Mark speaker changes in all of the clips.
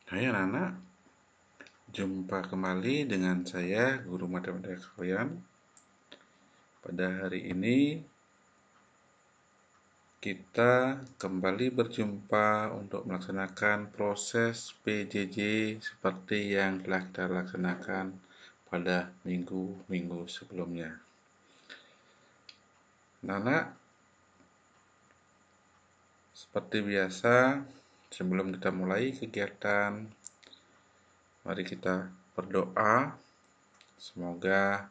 Speaker 1: Hai anak-anak, jumpa kembali dengan saya, Guru Matematika kalian. Pada hari ini, kita kembali berjumpa untuk melaksanakan proses PJJ seperti yang telah kita laksanakan pada minggu-minggu sebelumnya. Anak-anak, seperti biasa, sebelum kita mulai kegiatan, mari kita berdoa. Semoga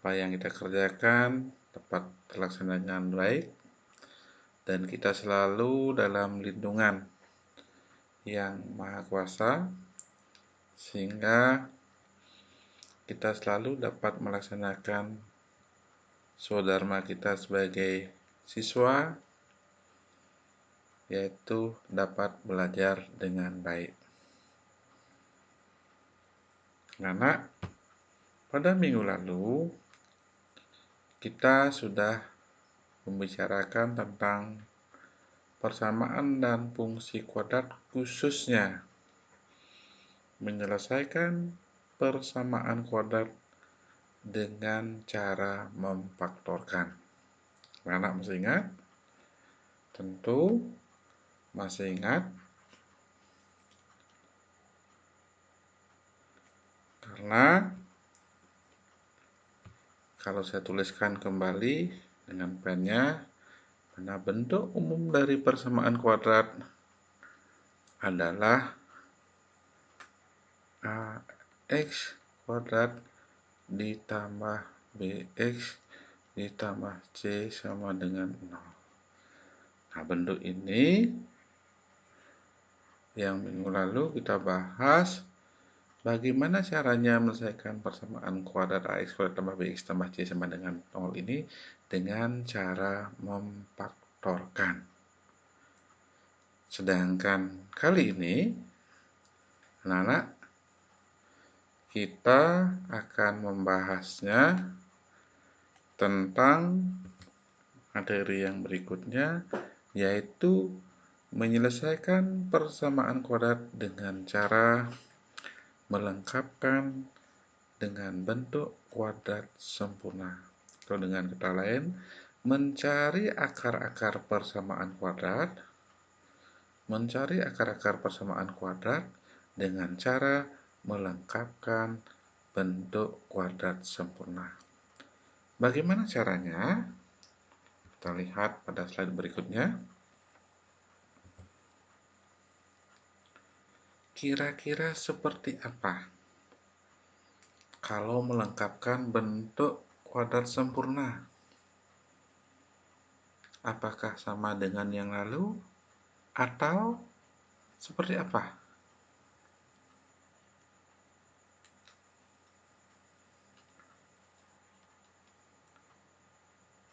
Speaker 1: apa yang kita kerjakan dapat terlaksana dengan baik dan kita selalu dalam lindungan yang Maha Kuasa, sehingga kita selalu dapat melaksanakan swadharma kita sebagai siswa, yaitu dapat belajar dengan baik. Anak, pada minggu lalu kita sudah membicarakan tentang persamaan dan fungsi kuadrat, khususnya menyelesaikan persamaan kuadrat dengan cara memfaktorkan. Anak masih ingat? Tentu masih ingat, karena kalau saya tuliskan kembali dengan pennya, mana bentuk umum dari persamaan kuadrat adalah ax kuadrat ditambah bx ditambah c sama dengan 0. Nah, bentuk ini yang minggu lalu kita bahas bagaimana caranya menyelesaikan persamaan kuadrat ax kuadrat tambah bx tambah c sama dengan 0 ini dengan cara memfaktorkan. Sedangkan kali ini, anak-anak, kita akan membahasnya tentang materi yang berikutnya, yaitu menyelesaikan persamaan kuadrat dengan cara melengkapkan dengan bentuk kuadrat sempurna. Atau dengan kata lain, mencari akar-akar persamaan kuadrat, dengan cara melengkapkan bentuk kuadrat sempurna. Bagaimana caranya? Kita lihat pada slide berikutnya. Kira-kira seperti apa kalau melengkapkan bentuk kuadrat sempurna? Apakah sama dengan yang lalu atau seperti apa?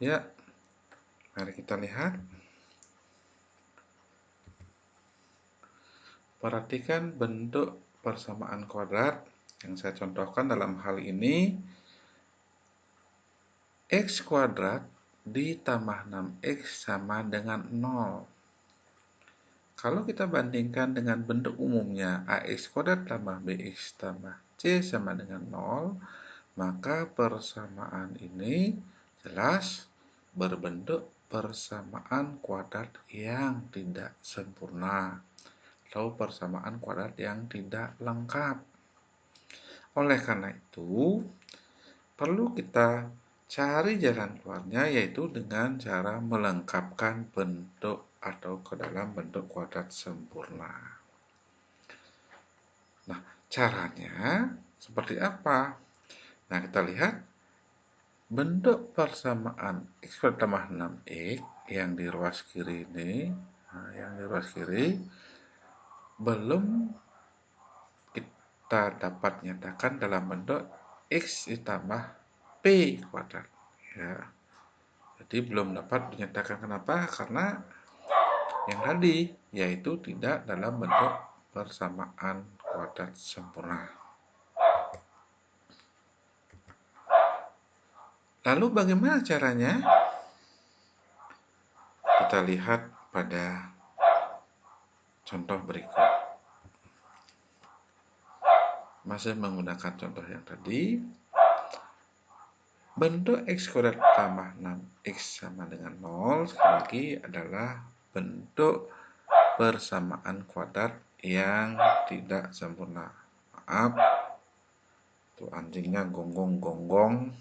Speaker 1: Ya, mari kita lihat. Perhatikan bentuk persamaan kuadrat yang saya contohkan dalam hal ini. X kuadrat ditambah 6x sama dengan 0. Kalau kita bandingkan dengan bentuk umumnya ax kuadrat tambah bx tambah c sama dengan 0, maka persamaan ini jelas berbentuk persamaan kuadrat yang tidak sempurna atau persamaan kuadrat yang tidak lengkap. Oleh karena itu, perlu kita cari jalan keluarnya, yaitu dengan cara melengkapkan bentuk atau ke dalam bentuk kuadrat sempurna. Nah, caranya seperti apa? Nah, kita lihat bentuk persamaan x kuadrat tambah 6x yang di ruas kiri ini, belum kita dapat nyatakan dalam bentuk x ditambah p kuadrat. Ya. Jadi belum dapat dinyatakan. Kenapa? Karena yang tadi, yaitu tidak dalam bentuk persamaan kuadrat sempurna. Lalu bagaimana caranya? Kita lihat pada contoh berikut. Masih menggunakan contoh yang tadi, bentuk X kuadrat tambah 6X sama dengan 0 sekali lagi adalah bentuk persamaan kuadrat yang tidak sempurna. Maaf, tuh anjingnya gonggong-gonggong.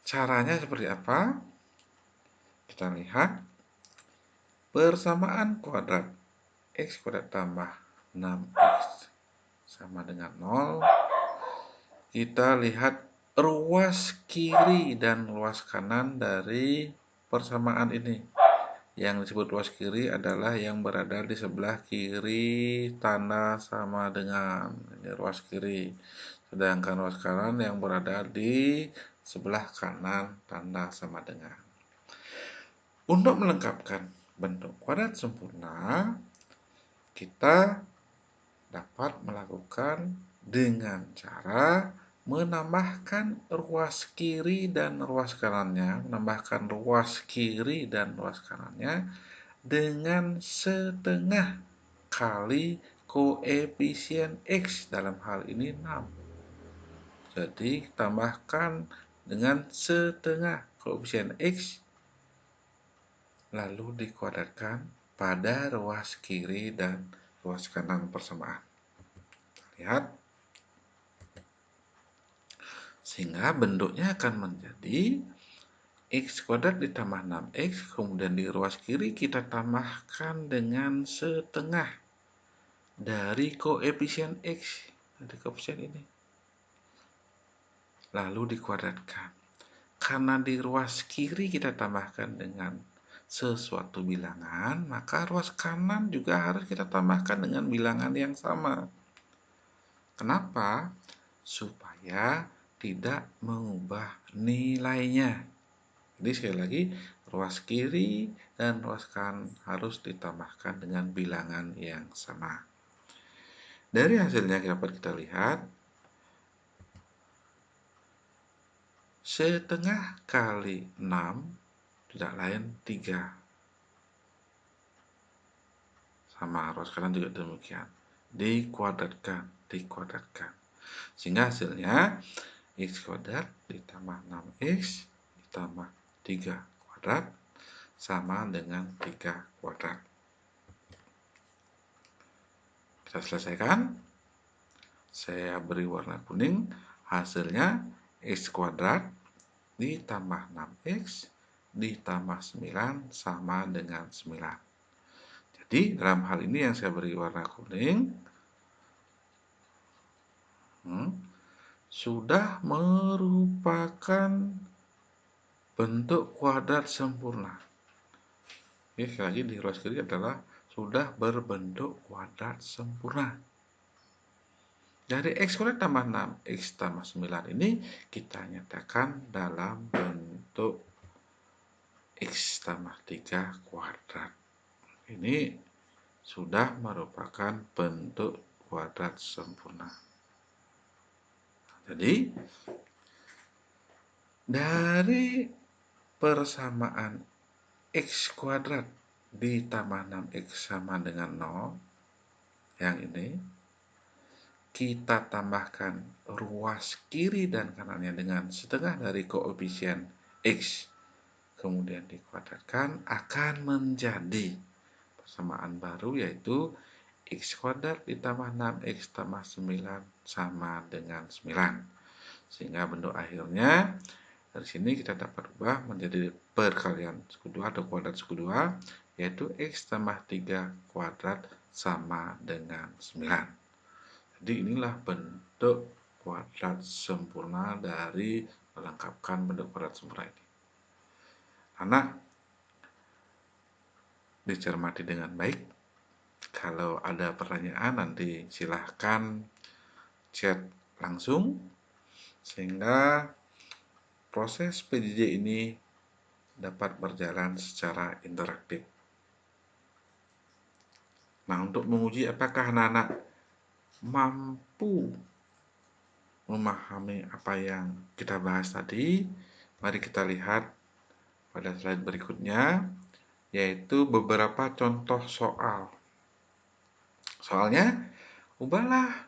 Speaker 1: Caranya seperti apa? Kita lihat persamaan kuadrat X kuadrat tambah 6X sama dengan 0. Kita lihat ruas kiri dan ruas kanan dari persamaan ini. Yang disebut ruas kiri adalah yang berada di sebelah kiri tanda sama dengan, ini ruas kiri. Sedangkan ruas kanan yang berada di sebelah kanan tanda sama dengan. Untuk melengkapkan bentuk kuadrat sempurna, kita dapat melakukan dengan cara menambahkan ruas kiri dan ruas kanannya, dengan setengah kali koefisien X, dalam hal ini 6. Jadi tambahkan dengan setengah koefisien X lalu dikuadratkan pada ruas kiri dan ruas kanan persamaan. Lihat, sehingga bentuknya akan menjadi X kuadrat ditambah 6X, kemudian di ruas kiri kita tambahkan dengan setengah dari koefisien X, dari koefisien ini, lalu dikuadratkan. Karena di ruas kiri kita tambahkan dengan sesuatu bilangan, maka ruas kanan juga harus kita tambahkan dengan bilangan yang sama. Kenapa? Supaya tidak mengubah nilainya. Jadi sekali lagi, ruas kiri dan ruas kanan harus ditambahkan dengan bilangan yang sama. Dari hasilnya dapat kita lihat, setengah kali 6 tidak lain 3. Sama ruas kanan juga demikian. Dikuadratkan. Sehingga hasilnya X kuadrat ditambah 6X ditambah 3 kuadrat sama dengan 3 kuadrat. Kita selesaikan. Saya beri warna kuning. Hasilnya X kuadrat ditambah 6X ditambah 9 sama dengan 9. Jadi dalam hal ini yang saya beri warna kuning sudah merupakan bentuk kuadrat sempurna. Ini sekali lagi di ruas kiri adalah sudah berbentuk kuadrat sempurna. Dari X kuadrat tambah 6X tambah 9 ini kita nyatakan dalam bentuk X tambah 3 kuadrat. Ini sudah merupakan bentuk kuadrat sempurna. Jadi, dari persamaan X kuadrat ditambah 6X sama dengan 0, yang ini, kita tambahkan ruas kiri dan kanannya dengan setengah dari koefisien X, kemudian dikuadratkan, akan menjadi persamaan baru, yaitu X kuadrat ditambah 6X tambah 9 sama dengan 9. Sehingga bentuk akhirnya dari sini kita dapat ubah menjadi perkalian suku 2 atau kuadrat suku 2, yaitu X tambah 3 kuadrat sama dengan 9. Jadi inilah bentuk kuadrat sempurna dari melengkapkan bentuk kuadrat sempurna ini. Anak dicermati dengan baik. Kalau ada pertanyaan nanti silahkan chat langsung, sehingga proses PJJ ini dapat berjalan secara interaktif. Nah, untuk menguji apakah anak-anak mampu memahami apa yang kita bahas tadi, mari kita lihat pada slide berikutnya, yaitu beberapa contoh soal. Soalnya, ubahlah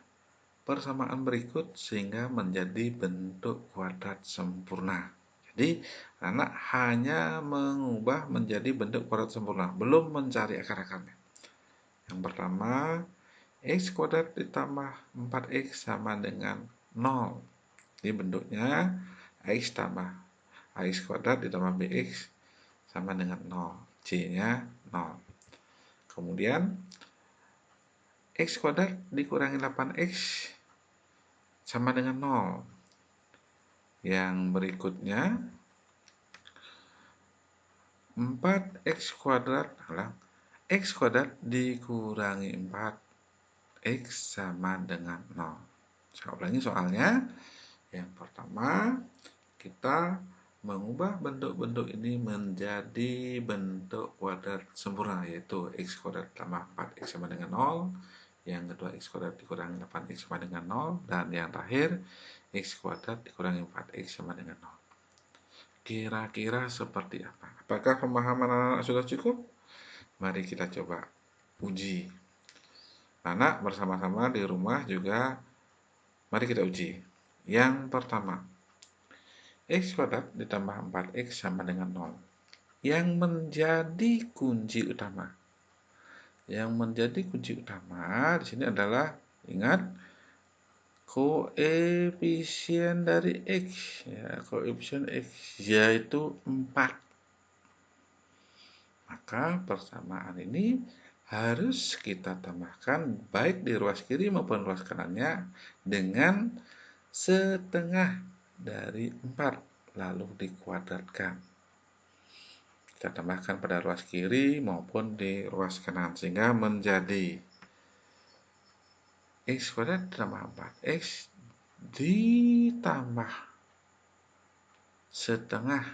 Speaker 1: persamaan berikut sehingga menjadi bentuk kuadrat sempurna. Jadi, anak hanya mengubah menjadi bentuk kuadrat sempurna, belum mencari akar-akarnya. Yang pertama, x kuadrat ditambah 4x sama dengan 0. Jadi bentuknya x tambah ax kuadrat ditambah bx sama dengan 0. C-nya 0. Kemudian, x kuadrat dikurangi 8x sama dengan 0. Yang berikutnya 4x kuadrat adalah x kuadrat dikurangi 4x sama dengan 0. Saya ulangi soalnya. Yang pertama, kita mengubah bentuk-bentuk ini menjadi bentuk kuadrat sempurna, yaitu x kuadrat tambah 4x sama dengan 0. Yang kedua, x kuadrat dikurangi 8x sama dengan 0. Dan yang terakhir, x kuadrat dikurangi 4x sama dengan 0. Kira-kira seperti apa? Apakah pemahaman anak-anak sudah cukup? Mari kita coba uji. Anak bersama-sama di rumah juga, mari kita uji. Yang pertama, x kuadrat ditambah 4x sama dengan 0. Yang menjadi kunci utama. Yang menjadi kunci utama di sini adalah, ingat, koefisien dari x, ya, koefisien x yaitu 4. Maka persamaan ini harus kita tambahkan baik di ruas kiri maupun ruas kanannya dengan setengah dari 4 lalu dikuadratkan. Kita tambahkan pada ruas kiri maupun di ruas kanan sehingga menjadi x kuadrat ditambah 4x ditambah setengah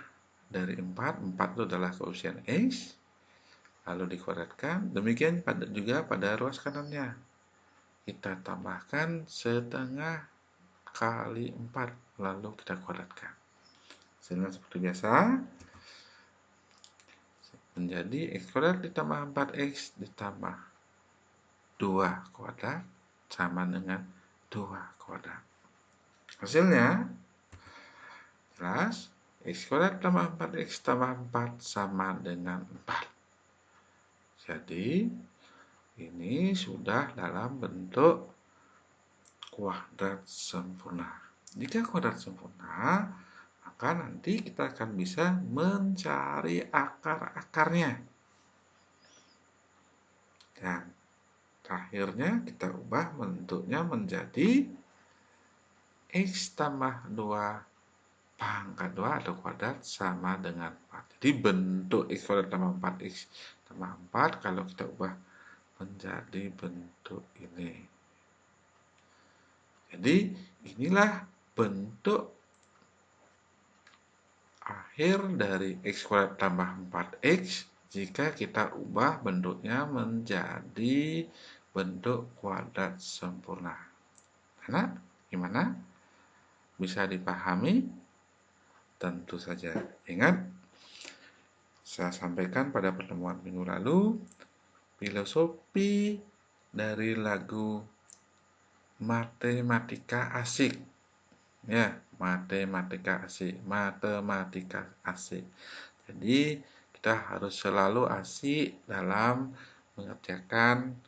Speaker 1: dari 4. 4 itu adalah koefisien x, lalu dikuadratkan. Demikian juga pada ruas kanannya. Kita tambahkan setengah kali 4, lalu kita kuadratkan. Sehingga seperti biasa, menjadi x kuadrat ditambah 4x ditambah 2 kuadrat sama dengan 2 kuadrat. Hasilnya, jelas, x kuadrat tambah 4x tambah 4 sama dengan 4. Jadi, ini sudah dalam bentuk kuadrat sempurna. Jika kuadrat sempurna, maka nanti kita akan bisa mencari akar-akarnya. Dan akhirnya kita ubah bentuknya menjadi x tambah 2 pangkat 2 atau kuadrat sama dengan 4. Jadi bentuk x kuadrat tambah 4x tambah 4 kalau kita ubah menjadi bentuk ini. Jadi inilah bentuk akhir dari x kuadrat tambah 4x jika kita ubah bentuknya menjadi bentuk kuadrat sempurna. Nah, gimana? Bisa dipahami? Tentu saja. Ingat, saya sampaikan pada pertemuan minggu lalu, filosofi dari lagu Matematika Asik. Ya, matematika asik. Jadi, kita harus selalu asik dalam mengerjakan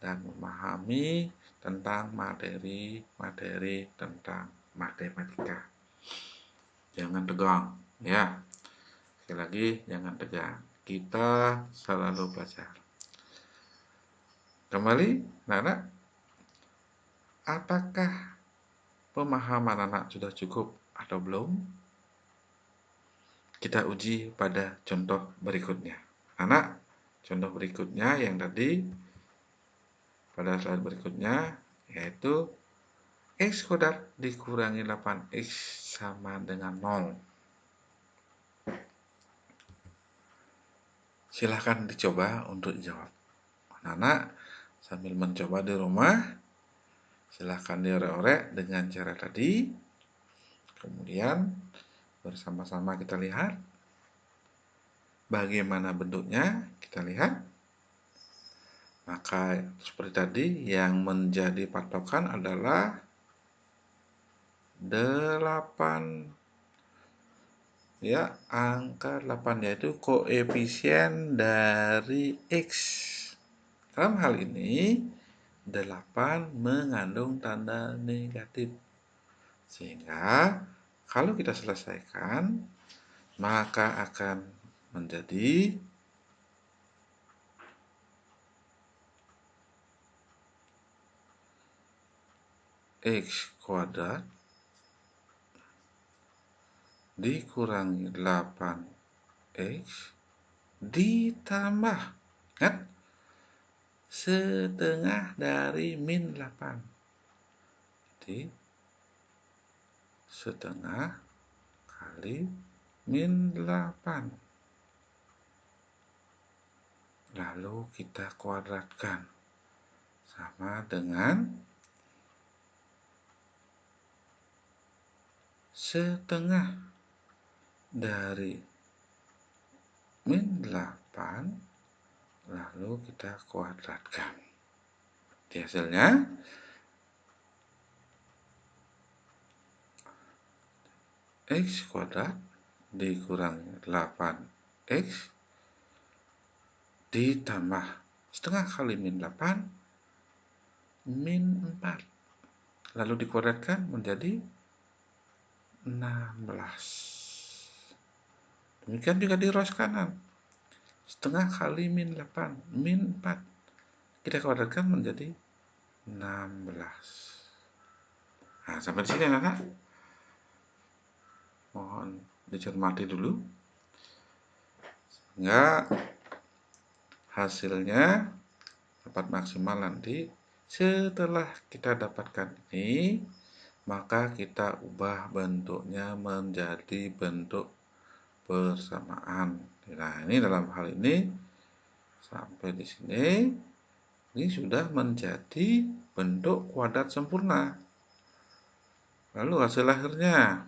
Speaker 1: dan memahami tentang materi-materi tentang matematika. Jangan tegang, ya. Sekali lagi, jangan tegang. Kita selalu belajar. Kembali, anak, apakah pemahaman anak sudah cukup atau belum? Kita uji pada contoh berikutnya. Anak, contoh berikutnya yang tadi pada slide berikutnya yaitu x kuadrat dikurangi 8x sama dengan 0. Silahkan dicoba untuk jawab. Anak, sambil mencoba di rumah, silahkan diorek-orek dengan cara tadi. Kemudian bersama-sama kita lihat bagaimana bentuknya. Kita lihat Maka seperti tadi yang menjadi patokan adalah 8, ya, angka 8 yaitu koefisien dari X. Dalam hal ini 8 mengandung tanda negatif. Sehingga kalau kita selesaikan maka akan menjadi X kuadrat dikurangi 8X ditambah, kan, setengah dari min 8. Jadi setengah kali min 8. Lalu kita kuadratkan sama dengan setengah dari min 8, lalu kita kuadratkan. Di hasilnya X kuadrat dikurangi 8X ditambah setengah kali min 8 min 4. Lalu dikuadratkan menjadi 16. Demikian juga di ruas kanan. Setengah kali min 8 min 4. Kita kuadratkan menjadi 16. Nah, sampai di sini anak-anak. Mohon dicermati dulu. Sehingga hasilnya dapat maksimal nanti. Setelah kita dapatkan ini, maka kita ubah bentuknya menjadi bentuk persamaan. Nah, ini dalam hal ini sampai di sini ini sudah menjadi bentuk kuadrat sempurna. Lalu hasil akhirnya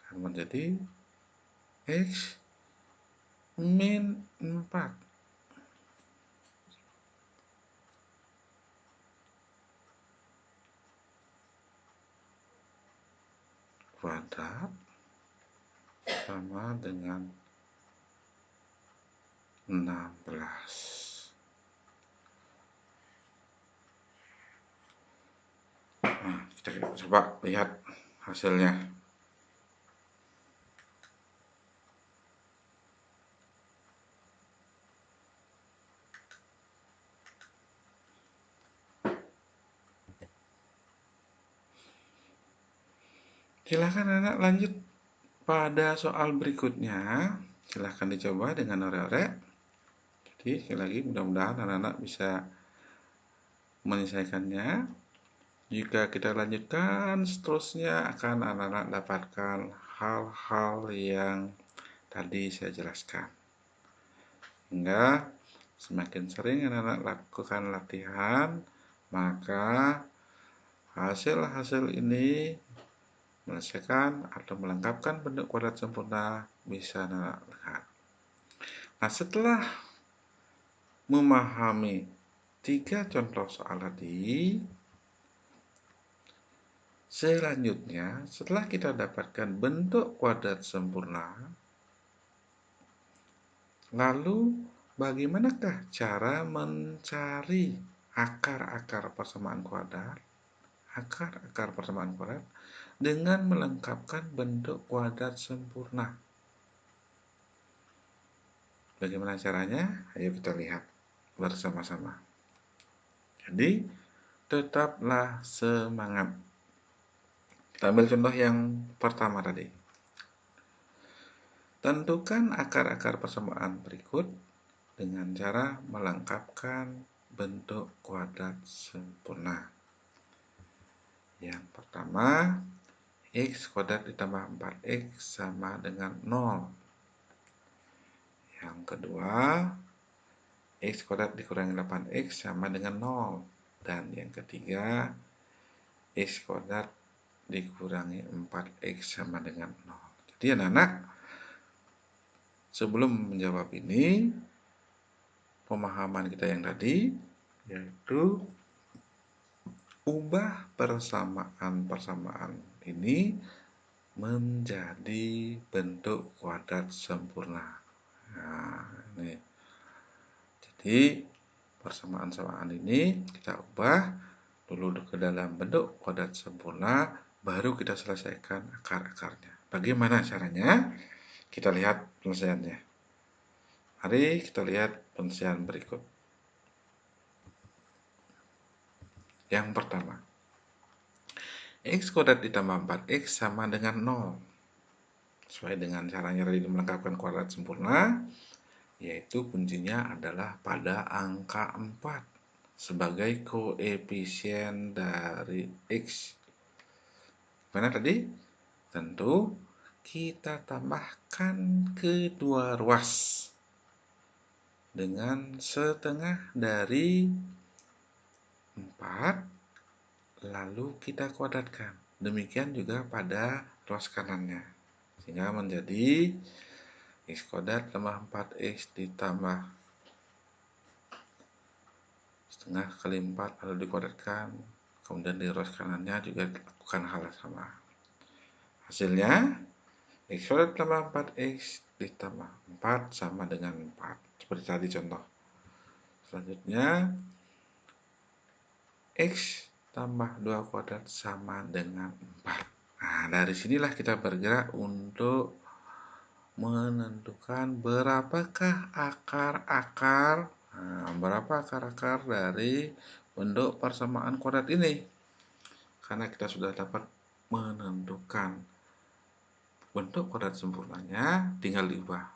Speaker 1: akan menjadi X min 4 kuadrat sama dengan 16. Nah, kita coba lihat hasilnya. Silakan anak lanjut pada soal berikutnya. Silakan dicoba dengan orek-orek. Jadi sekali lagi mudah-mudahan anak-anak bisa menyelesaikannya. Jika kita lanjutkan seterusnya akan anak-anak dapatkan hal-hal yang tadi saya jelaskan. Hingga semakin sering anak-anak lakukan latihan, maka hasil-hasil ini menyelesaikan atau melengkapkan bentuk kuadrat sempurna bisa anak-anak lihat. Nah, setelah memahami 3 contoh soal tadi, selanjutnya setelah kita dapatkan bentuk kuadrat sempurna, lalu bagaimanakah cara mencari akar-akar persamaan kuadrat? Akar-akar persamaan kuadrat dengan melengkapkan bentuk kuadrat sempurna. Bagaimana caranya? Ayo kita lihat bersama-sama. Jadi, tetaplah semangat. Kita ambil contoh yang pertama tadi. Tentukan akar-akar persamaan berikut dengan cara melengkapkan bentuk kuadrat sempurna. Yang pertama, X kuadrat ditambah 4X sama dengan 0. Yang kedua, X kuadrat dikurangi 8X sama dengan 0. Dan yang ketiga, X kuadrat dikurangi 4X sama dengan 0. Jadi anak-anak, sebelum menjawab ini, pemahaman kita yang tadi, yaitu ubah persamaan ini menjadi bentuk kuadrat sempurna. Nah, ini. Jadi persamaan ini kita ubah dulu ke dalam bentuk kuadrat sempurna, baru kita selesaikan akar-akarnya. Bagaimana caranya? Kita lihat penyelesaiannya. Mari kita lihat penyelesaian berikut. Yang pertama, X kuadrat ditambah 4X sama dengan 0. Sesuai dengan caranya tadi melengkapkan kuadrat sempurna, yaitu kuncinya adalah pada angka 4 sebagai koefisien dari X. Mana tadi? Tentu kita tambahkan kedua ruas dengan setengah dari 4, lalu kita kuadratkan. Demikian juga pada ruas kanannya. Sehingga menjadi X kuadrat tambah 4X ditambah setengah kali 4 lalu dikuadratkan. Kemudian di ruas kanannya juga dilakukan hal yang sama. Hasilnya X kuadrat tambah 4X ditambah 4 sama dengan 4. Seperti tadi contoh. Selanjutnya X tambah 2 kuadrat sama dengan 4. Nah, dari sinilah kita bergerak untuk menentukan berapakah akar-akar dari bentuk persamaan kuadrat ini. Karena kita sudah dapat menentukan bentuk kuadrat sempurnanya, tinggal diubah.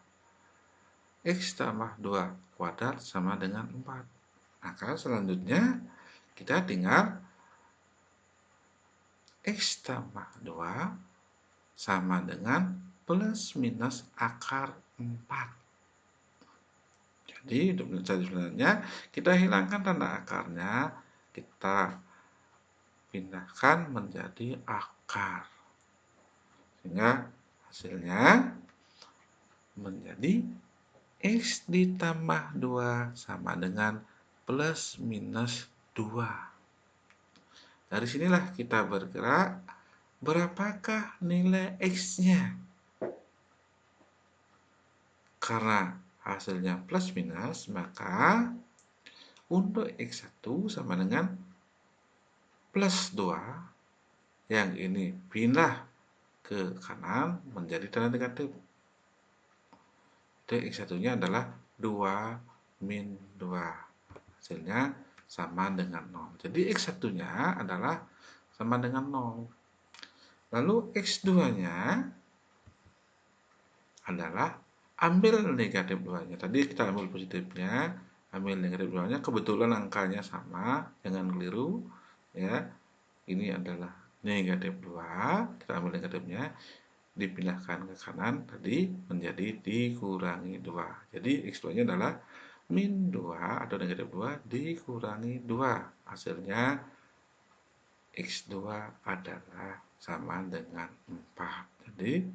Speaker 1: X tambah 2 kuadrat sama dengan 4. Maka selanjutnya kita tinggal X tambah 2 sama dengan plus minus akar 4. Jadi untuk mencari sebenarnya kita hilangkan tanda akarnya, kita pindahkan menjadi akar. Sehingga hasilnya menjadi X ditambah 2 sama dengan plus minus 2. Dari sinilah kita bergerak, berapakah nilai X-nya? Karena hasilnya plus minus, maka untuk X1 sama dengan plus 2, yang ini pindah ke kanan menjadi tanda negatif. Jadi X1-nya adalah 2 min 2. Hasilnya sama dengan 0. Jadi X1-nya adalah sama dengan 0. Lalu X2-nya adalah ambil negatif 2-nya. Tadi kita ambil positifnya, ambil negatif 2-nya, kebetulan angkanya sama, jangan keliru ya. Ini adalah negatif 2, kita ambil negatifnya, dipindahkan ke kanan tadi menjadi dikurangi 2. Jadi X2-nya adalah min 2 atau negatif 2 dikurangi 2. Hasilnya X2 adalah sama dengan 4. Jadi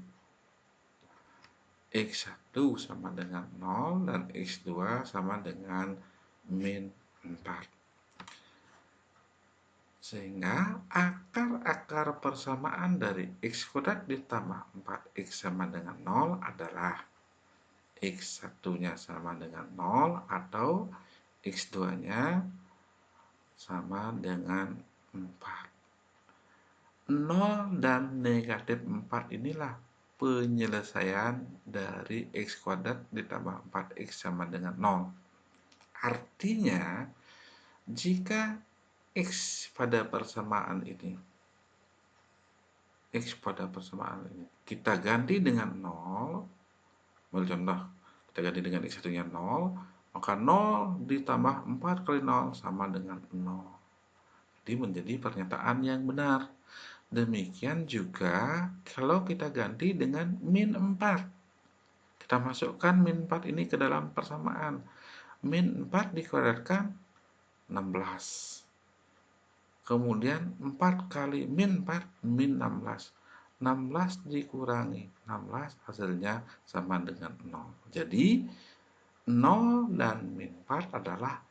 Speaker 1: X1 sama dengan 0 dan X2 sama dengan min 4. Sehingga akar-akar persamaan dari X kuadrat ditambah 4X sama dengan 0 adalah X1-nya sama dengan 0 atau X2-nya sama dengan 4. 0 dan negatif 4 inilah penyelesaian dari X kuadrat ditambah 4X sama dengan 0. Artinya, jika X pada persamaan ini kita ganti dengan 0, contoh, kita ganti dengan X1-nya 0, maka 0 ditambah 4 kali 0 sama dengan 0. Jadi menjadi pernyataan yang benar. Demikian juga kalau kita ganti dengan min 4. Kita masukkan min 4 ini ke dalam persamaan. Min 4 dikuadratkan 16. Kemudian 4 kali min 4, min 16. 16 dikurangi 16 hasilnya sama dengan 0. Jadi 0 dan min 4 adalah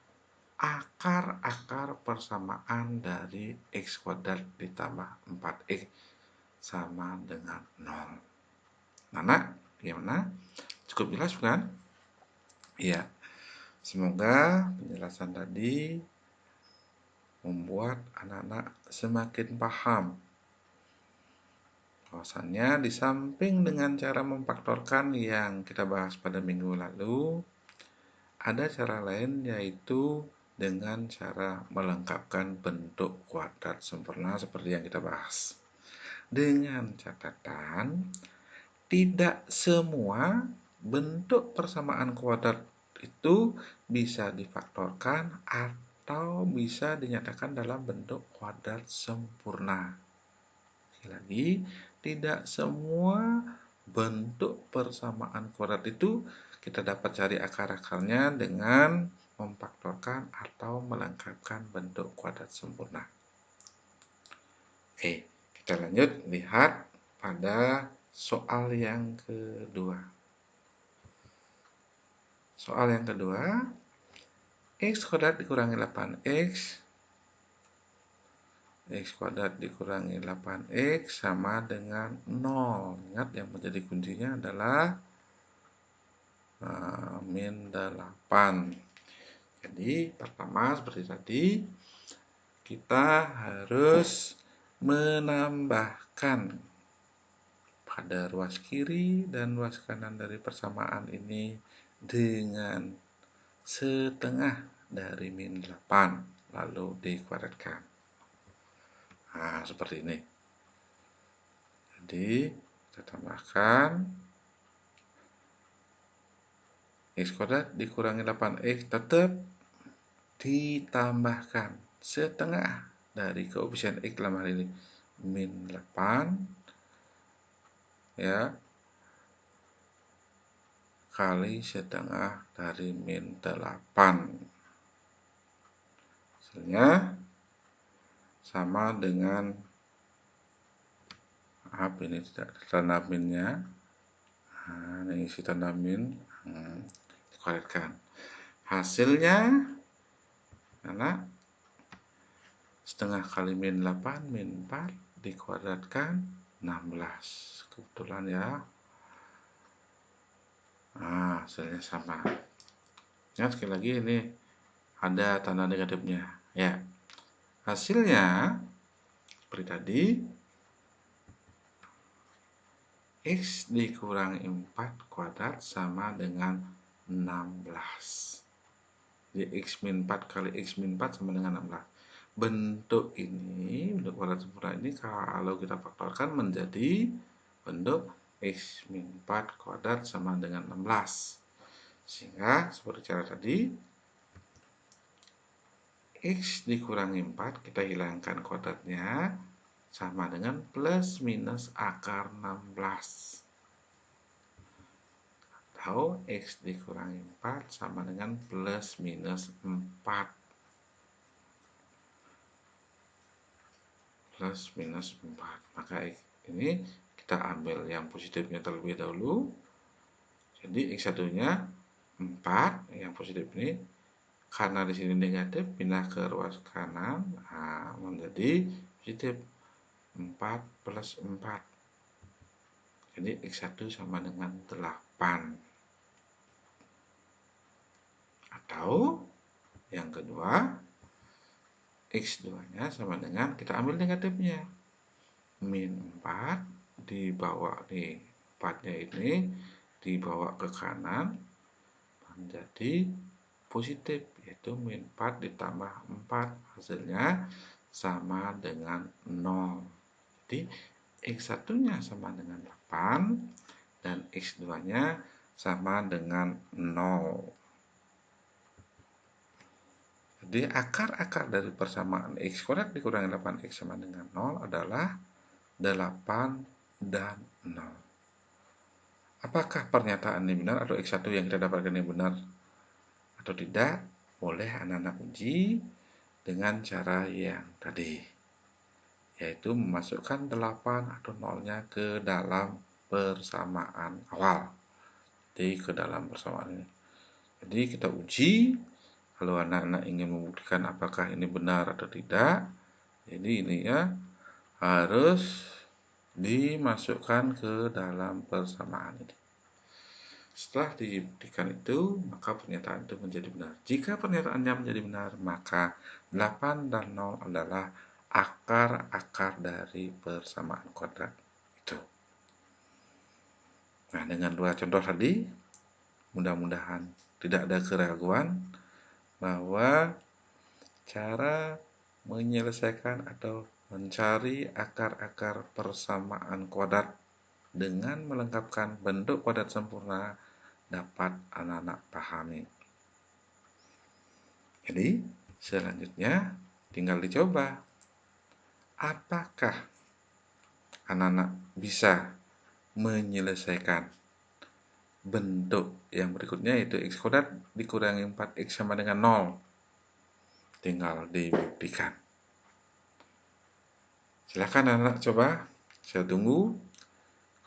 Speaker 1: akar-akar persamaan dari X kuadrat ditambah 4X sama dengan 0. Nana, gimana? Cukup jelas bukan? Iya. Semoga penjelasan tadi membuat anak-anak semakin paham bahwasannya di samping dengan cara memfaktorkan yang kita bahas pada minggu lalu, ada cara lain yaitu dengan cara melengkapkan bentuk kuadrat sempurna seperti yang kita bahas. Dengan catatan, tidak semua bentuk persamaan kuadrat itu bisa difaktorkan atau bisa dinyatakan dalam bentuk kuadrat sempurna. Sekali lagi, tidak semua bentuk persamaan kuadrat itu kita dapat cari akar-akarnya dengan memfaktorkan atau melengkapkan bentuk kuadrat sempurna. Oke, kita lanjut lihat pada soal yang kedua. Soal yang kedua, X kuadrat dikurangi 8X, X kuadrat dikurangi 8X sama dengan 0. Ingat yang menjadi kuncinya adalah min 8. Jadi pertama seperti tadi, kita harus menambahkan pada ruas kiri dan ruas kanan dari persamaan ini dengan setengah dari min 8 lalu dikuadratkan. Nah, seperti ini. Jadi kita tambahkan X kuadrat dikurangi 8X tetap ditambahkan setengah dari koefisien X dalam hal ini min 8 ya kali setengah dari min 8. Hasilnya sama dengan ini tidak tanda minnya. Nah, ini isi tanda min. Dikuadratkan. Hasilnya karena setengah kali min 8 min 4 dikuadratkan 16. Kebetulan ya. Nah, hasilnya sama. Ingat sekali lagi ini ada tanda negatifnya. Ya. Hasilnya seperti tadi X dikurangi 4 kuadrat sama dengan 16. Jadi X min 4 kali X min 4 sama dengan 16. Bentuk ini, bentuk kuadrat sempurna ini kalau kita faktorkan menjadi bentuk X min 4 kuadrat sama dengan 16. Sehingga seperti cara tadi, X dikurangi 4, kita hilangkan kuadratnya, sama dengan plus minus akar 16. Atau X dikurangi 4 sama dengan plus minus 4. Plus minus 4. Maka ini kita ambil yang positifnya terlebih dahulu. Jadi X1-nya 4, yang positif ini. Karena di sini negatif, pindah ke ruas kanan, menjadi positif 4 plus 4. Jadi X1 sama dengan 8. Atau yang kedua, X2-nya sama dengan, kita ambil negatifnya. Min 4 dibawa nih, 4-nya ini dibawa ke kanan menjadi positif, yaitu min 4 ditambah 4. Hasilnya sama dengan 0. Jadi X1-nya sama dengan 8 dan X2-nya sama dengan 0. Jadi akar-akar dari persamaan X kuadrat dikurangi 8X sama dengan 0 adalah 8 dan 0. Apakah pernyataan ini benar atau X1 yang kita dapatkan ini benar atau tidak? Boleh anak-anak uji dengan cara yang tadi, yaitu memasukkan 8 atau 0-nya ke dalam persamaan awal. Jadi ke dalam persamaan ini. Jadi kita uji Kalau anak-anak ingin membuktikan apakah ini benar atau tidak, jadi ini ya harus dimasukkan ke dalam persamaan ini. Setelah dibuktikan itu, maka pernyataan itu menjadi benar. Jika pernyataannya menjadi benar, maka 8 dan 0 adalah akar-akar dari persamaan kuadrat itu. Nah, dengan dua contoh tadi, mudah-mudahan tidak ada keraguan bahwa cara menyelesaikan atau mencari akar-akar persamaan kuadrat dengan melengkapkan bentuk kuadrat sempurna dapat anak-anak pahami. Jadi, selanjutnya tinggal dicoba. Apakah anak-anak bisa menyelesaikan bentuk yang berikutnya, yaitu x kuadrat dikurangi 4x sama dengan 0? Tinggal dibuktikan. Silakan anak-anak coba. Saya tunggu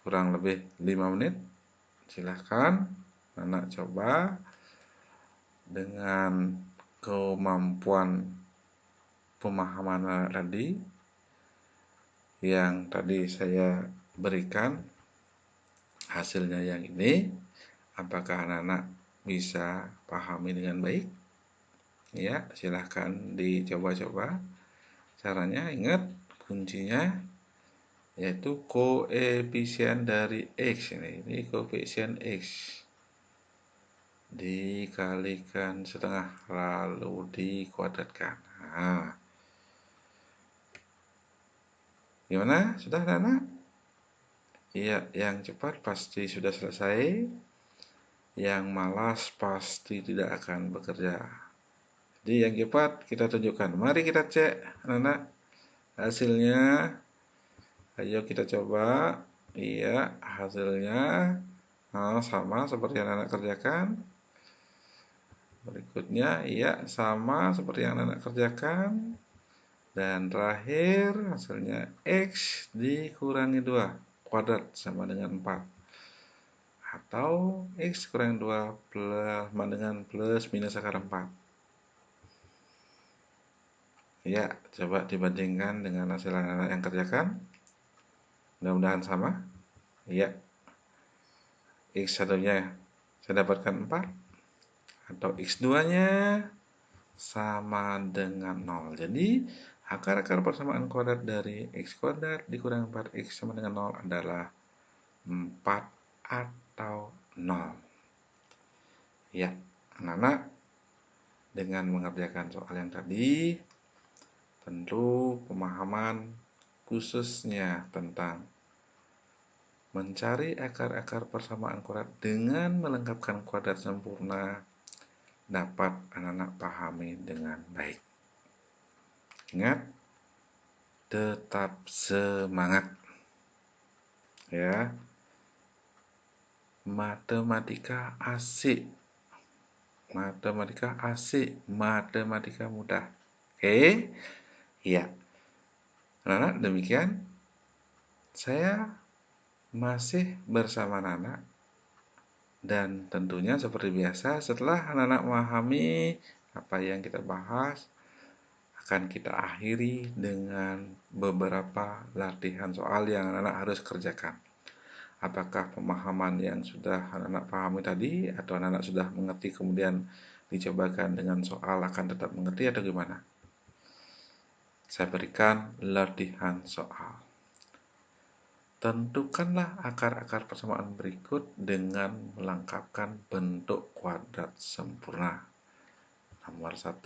Speaker 1: kurang lebih 5 menit. Silakan anak coba dengan kemampuan pemahaman tadi yang tadi saya berikan hasilnya yang ini. Apakah anak-anak bisa pahami dengan baik? Ya, silahkan dicoba-coba. Caranya ingat kuncinya yaitu koefisien dari x ini koefisien x dikalikan setengah lalu dikuadratkan. Nah, gimana? Sudah anak-anak? Iya, yang cepat pasti sudah selesai. Yang malas pasti tidak akan bekerja. Jadi yang cepat kita tunjukkan. Mari kita cek anak-anak hasilnya. Ayo kita coba. Iya, hasilnya sama seperti yang anak kerjakan. Berikutnya, iya sama seperti yang anak kerjakan. Dan terakhir hasilnya x dikurangi 2 kuadrat sama dengan 4. Atau x kurang 2 sama dengan plus minus akar 4. Ya, coba dibandingkan dengan hasil anak yang kerjakan. Mudah-mudahan sama. Ya, x satunya saya dapatkan 4. Atau x2-nya sama dengan 0. Jadi, akar-akar persamaan kuadrat dari x kuadrat dikurangi 4x sama dengan 0 adalah 4 atau 0. Ya, anak-anak dengan mengerjakan soal yang tadi, tentu pemahaman khususnya tentang mencari akar-akar persamaan kuadrat dengan melengkapkan kuadrat sempurna dapat anak-anak pahami dengan baik. Ingat, tetap semangat. Ya. Matematika asik. Matematika asik, matematika mudah. Oke? Iya. Nana, demikian. Saya masih bersama Nana. Dan tentunya seperti biasa, setelah Nana memahami apa yang kita bahas, akan kita akhiri dengan beberapa latihan soal yang Nana harus kerjakan. Apakah pemahaman yang sudah anak-anak pahami tadi atau anak-anak sudah mengerti kemudian dicobakan dengan soal akan tetap mengerti atau gimana? Saya berikan latihan soal. Tentukanlah akar-akar persamaan berikut dengan melengkapkan bentuk kuadrat sempurna. Nomor 1,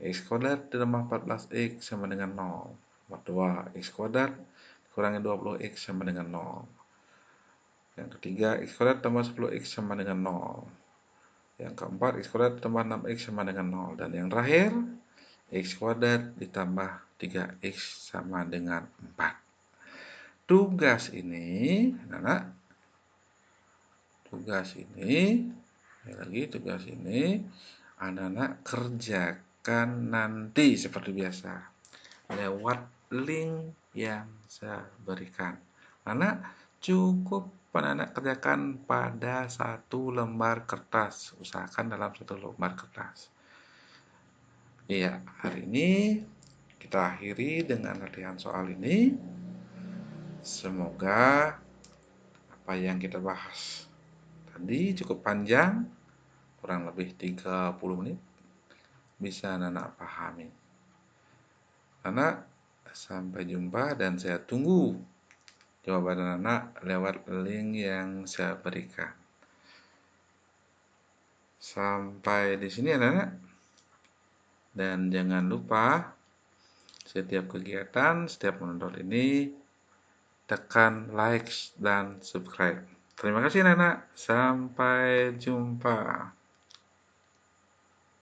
Speaker 1: x kuadrat ditambah 14x sama dengan 0. Nomor 2, x kuadrat kurangi 20x sama dengan 0. Yang ketiga, x kuadrat tambah 10x sama dengan 0. Yang keempat, x kuadrat tambah 6x sama dengan 0. Dan yang terakhir, x kuadrat ditambah 3x sama dengan 4. Tugas ini, anak-anak kerjakan nanti seperti biasa lewat link yang saya berikan. Anak cukup anak kerjakan pada 1 lembar kertas. Usahakan dalam 1 lembar kertas. Iya, hari ini kita akhiri dengan latihan soal ini. Semoga apa yang kita bahas tadi cukup panjang, kurang lebih 30 menit, bisa Nana pahami. Nana, sampai jumpa dan saya tunggu jawaban Nana lewat link yang saya berikan. Sampai di sini ya Nana. Dan jangan lupa setiap kegiatan, setiap menonton ini tekan like dan subscribe. Terima kasih Nana. Sampai jumpa.